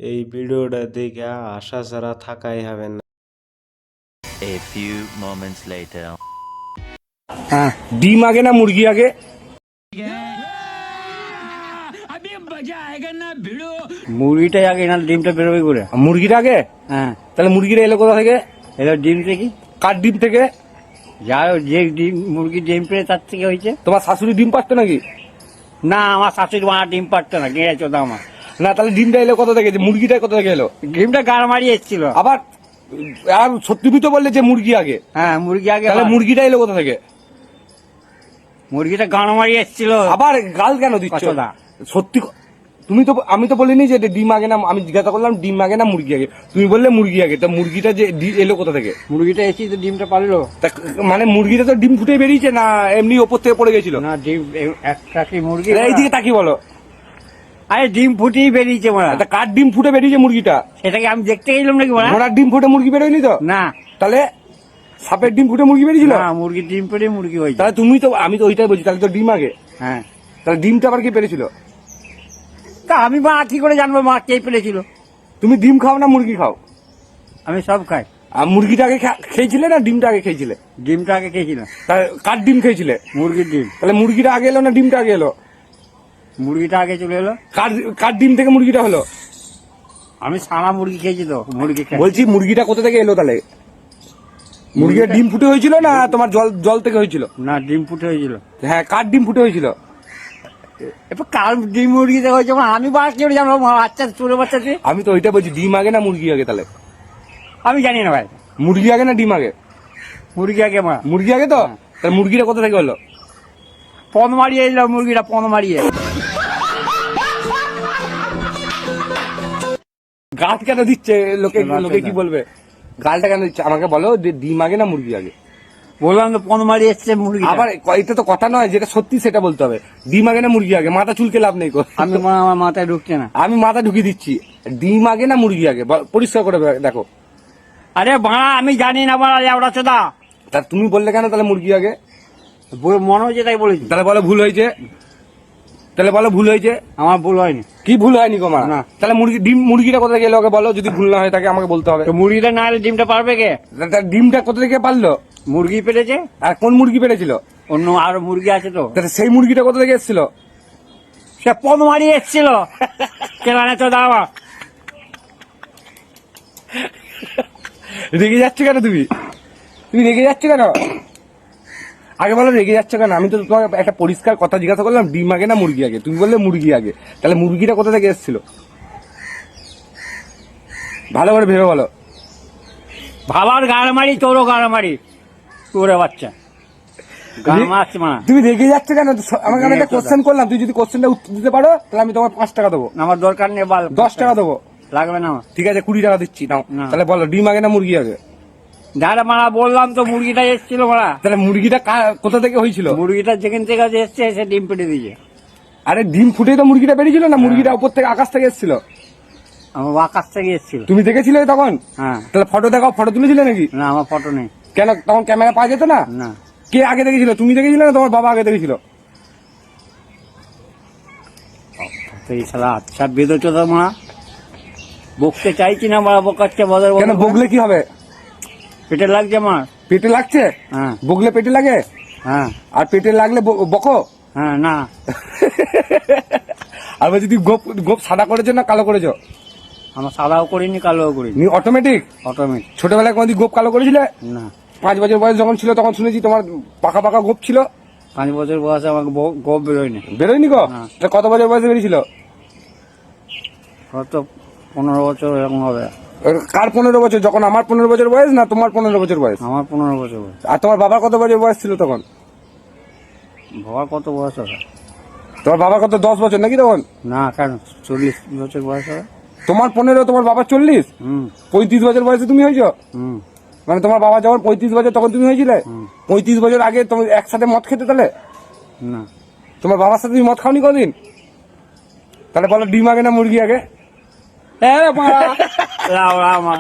এই ভিডিওটা দেখে আশা ছাড়া থাকাই হবে না। A few moments later. হ্যাঁ, ডিম আগে না মুরগি আগে? মুরগিটাই আগে না ডিমটা বেরোবে করে? মুরগির আগে? হ্যাঁ, তাহলে মুরগিটা এলো কোথা থেকে? এবার ডিম থেকে কার ডিম থেকে? যা যে ডিম মুরগি ডিম পেয়ে তার থেকে হয়েছে। তোমার শাশুড়ি ডিম পারতো নাকি? না, আমার শাশুড়ি মা ডিম পারতো না, গেঁড়ে চোদা আমার। না, তাহলে ডিমটা এলো কোথা থেকে? যে মুরগিটা কোথা থেকে এলো? ডিমটা গাড় মারিয়ে এসেছিল। আবার আর সত্যি তো বললে যে মুরগি আগে, হ্যাঁ, মুরগি আগে। তাহলে মুরগিটা এলো কোথা থেকে? মুরগিটা গাড় মারিয়ে এসেছিল। আবার গাল কেন দিচ্ছ? কচদা। সত্যি তুমি তো, আমি তো বলিনি যে ডিম আগে না, আমি জিজ্ঞাসা করলাম ডিম আগে না মুরগি আগে, তুমি বললে মুরগি আগে। তা মুরগিটা যে এলো কোথা থেকে? মুরগিটা এসেছি তো ডিমটা পারলো তা মানে মুরগিটা তো ডিম ফুটে বেরিয়েছে না এমনি ওপর থেকে পড়ে গেছিল? না, ডিম একটা কি মুরগি? এইদিকে তাকি বলো। আরে ডিম ফুটেই বেরিয়েছে মারা। তা কার ডিম ফুটে বেরিয়েছে মুরগিটা? সেটাকে আমি দেখতে গেলাম নাকি মারা? ঘোড়ার ডিম ফুটে মুরগি বেরোয়নি তো? না তাহলে সাপের ডিম ফুটে মুরগি বেরিয়েছিল? না, মুরগির ডিম পেড়ে মুরগি হয়েছে। তাহলে তুমি তো, আমি তো ওইটাই বলছি, তাহলে তো ডিম আগে। হ্যাঁ, তাহলে ডিমটা আবার কি পেরেছিল? তা আমি মা কি করে জানবো মা কে পেলেছিল? তুমি ডিম খাও না মুরগি খাও? আমি সব খাই। আর মুরগিটা আগে খেয়েছিলে না ডিমটা আগে খেয়েছিলে? ডিমটা আগে খেয়েছিলাম। তাহলে কার ডিম খেয়েছিলে? মুরগির ডিম। তাহলে মুরগিটা আগে এলো না ডিমটা আগে এলো? মুরগিটা আগে চলে এলো। কার কার ডিম থেকে মুরগিটা হলো? আমি সারা মুরগি খেয়েছি তো, মুরগি খাই। বলছি মুরগিটা কোথা থেকে এলো তাহলে? মুরগির ডিম ফুটে হয়েছিল না তোমার জল থেকে হয়েছিল? না, ডিম ফুটে হয়েছিল। হ্যাঁ, কার ডিম ফুটে হয়েছিল? এবার কার ডিম মুরগিতে হয়েছে আমি বাস করে জানবো? বাচ্চা ছোট বাচ্চাতে আমি তো ওইটা বলছি, ডিম আগে না মুরগি আগে? তাহলে আমি জানি না ভাই। মুরগি আগে না ডিম আগে? মুরগি আগে মা। মুরগি আগে তো? তাহলে মুরগিটা কোথা থেকে হলো? পন মারিয়ে এলো মুরগিটা, পন মারিয়ে। গাছ কেন দিচ্ছে লোকে? লোকে কি বলবে? গালটা কেন দিচ্ছে আমাকে বলো, যে ডিম আগে না মুরগি আগে? বললাম তো পন মারিয়ে এসছে মুরগি। আবার এটা তো কথা নয়, যেটা সত্যি সেটা বলতে হবে। ডিম আগে না মুরগি আগে? মাথা চুলকে লাভ নেই। আমি আমার মাথায় ঢুকছে না। আমি মাথা ঢুকিয়ে দিচ্ছি, ডিম আগে না মুরগি আগে? পরিষ্কার করে দেখো। আরে বাড়া, আমি জানি না বাড়া, ওটা চোদা। তা তুমি বললে কেন তাহলে মুরগি আগে? মনে হচ্ছে তাই বলেছি। তাহলে বলো ভুল হয়েছে। তাহলে বলো ভুল হয়েছে। আমার ভুল হয়নি। কি ভুল হয়নি গো মা? না। তাহলে মুরগিটা কোথা থেকে এলো ওকে বলো, যদি ভুল না হয়ে থাকে আমাকে বলতে হবে। তো মুরগিটা না এলে ডিমটা পারবে কে? তার ডিমটা কোথা থেকে পারলো? মুরগি পেরেছে। আর কোন মুরগি পেরেছিল? অন্য আরো মুরগি আছে তো। তাহলে সেই মুরগিটা কোথা থেকে এসেছিল? সে পন মারিয়ে এসছিল। কেন চোদা আমার? রেগে যাচ্ছ কেন তুমি? তুমি রেগে যাচ্ছ কেন? আগে বলো রেগে যাচ্ছ কেন? আমি তো তোমাকে একটা পরিষ্কার কথা জিজ্ঞাসা করলাম, ডিম আগে না মুরগি আগে? তুমি বললে মুরগি আগে। তাহলে মুরগিটা কোথা থেকে এসেছিল? ভালো করে ভেবে বলো। ভাবার গাড় মারি, তোরও গাড় মারি, তোরে বাচ্চা গাড় মারছে মা। তুমি রেগে যাচ্ছ কেন? আমাকে আমি একটা কোশ্চেন করলাম, তুই যদি কোশ্চেনটা উত্তর দিতে পারো তাহলে আমি তোমার 5 টাকা দেবো। আমার দরকার নেই, 10 টাকা দেবো। লাগবে না আমার। ঠিক আছে, 20 টাকা দিচ্ছি নাও। না। তাহলে বলো ডিম আগে না মুরগি আগে? যারা মারা বললাম তো, মুরগিটা এসেছিল মারা। তাহলে মুরগিটা কোথা থেকে হয়েছিল? মুরগিটা যেখান থেকে এসছে সে ডিম পেটে দিয়েছে। আরে ডিম ফুটেই তো মুরগিটা বেরিয়েছিল না? মুরগিটা উপর থেকে আকাশ থেকে এসেছিল। আমার আকাশ থেকে এসেছিল। তুমি দেখেছিলে তখন? হ্যাঁ। তাহলে ফটো দেখাও, ফটো তুলেছিলে নাকি? না, আমার ফটো নেই। কেন, তখন ক্যামেরা পাওয়া যেত না? না। কে আগে দেখেছিল? তুমি দেখেছিলে না তোমার বাবা আগে দেখেছিল? তো এই শালা আচ্ছা বেদোচ্ছ তো মা। বকতে চাইছি না মারা, বকাচ্ছে বদর কেন বগলে কি হবে? পেটে লাগছে মা। পেটে লাগছে? হ্যাঁ বগলে পেটে লাগে? হ্যাঁ আর পেটে লাগলে বকো? হ্যাঁ। না, আর বলছি তুই গোপ সাদা করেছো না কালো করেছো? আমার সাদাও করিনি, কালোও করিনি, অটোমেটিক? অটোমেটিক। ছোটবেলায় কোনদিন গোপ কালো করেছিলে? না, 5 বছর বয়স যখন ছিল তখন শুনেছি তোমার পাকা পাকা গোপ ছিল। 5 বছর বয়সে আমাকে গোপ বেরোয়নি। বেরোয়নি গো? না। তা কত বছর বয়সে বেরিয়েছিল? হয়তো 15 বছর এরকম হবে। কার 15 বছর? যখন আমার 15 বছর বয়স না তোমার 15 বছর বয়স? আমার 15 বছর বয়স। আর তোমার বাবার কত বছর বয়স ছিল তখন? বাবার কত বয়স হবে? তোমার বাবার কত 10 বছর নাকি তখন? না, কেন 40 বছর বয়স হবে। তোমার 15, তোমার বাবার 40? 35 বছর বয়সে তুমি হয়েছো? মানে তোমার বাবা যখন 35 বছর তখন তুমি হয়েছিলে? 35 বছর আগে তুমি একসাথে মদ খেতে? তাহলে না, তোমার বাবার সাথে তুমি মদ খাওনি কোনদিন? তাহলে বলো ডিম আগে না মুরগি আগে? হ্যাঁ মা।